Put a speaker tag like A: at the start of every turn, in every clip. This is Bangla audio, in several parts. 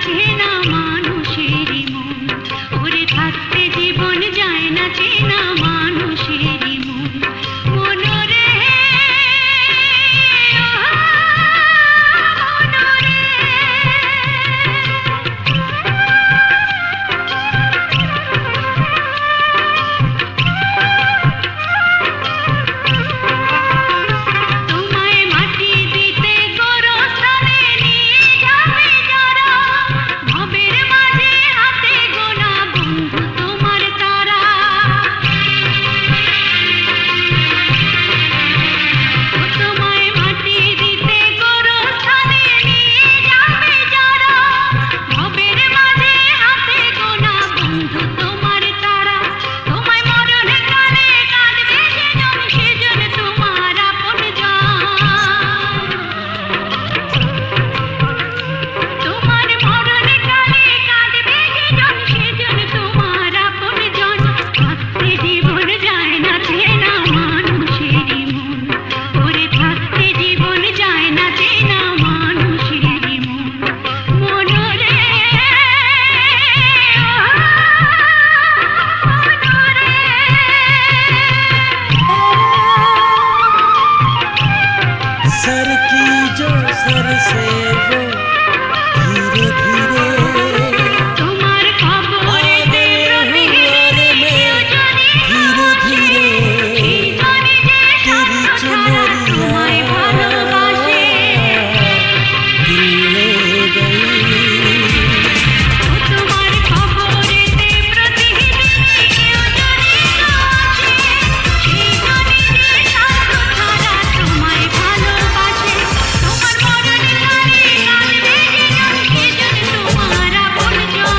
A: চেনা মানুষেরই মন, ওরে থাকতে জীবন যায় না চেনা মানুষেরই মন। মনরে
B: सर की जो सर से वो धीरे धीरे
A: তোমার খবরে
B: धीरे धीरे तेरी चुनरिया दिल ले गई।
A: তোমার খবরে প্রতিদিন কেউ জানে না সেই জানে যে সাধু ছাড়া তোমায় ভালোবাসে। তোমার মরণ কালে কাঁদবে যেজন সেজন তোমার আপনজন।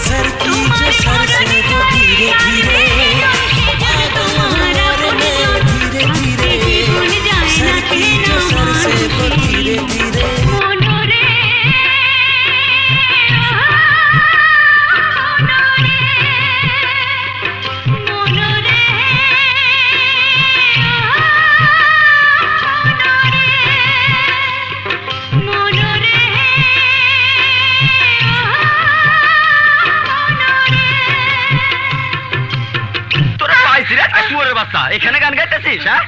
B: सर की जो सर से वो धीरे धीरे धीरे धीरे सर की जो सर से वो धीरे धीरे
C: এখানে গান গাইতেছিস? হ্যাঁ,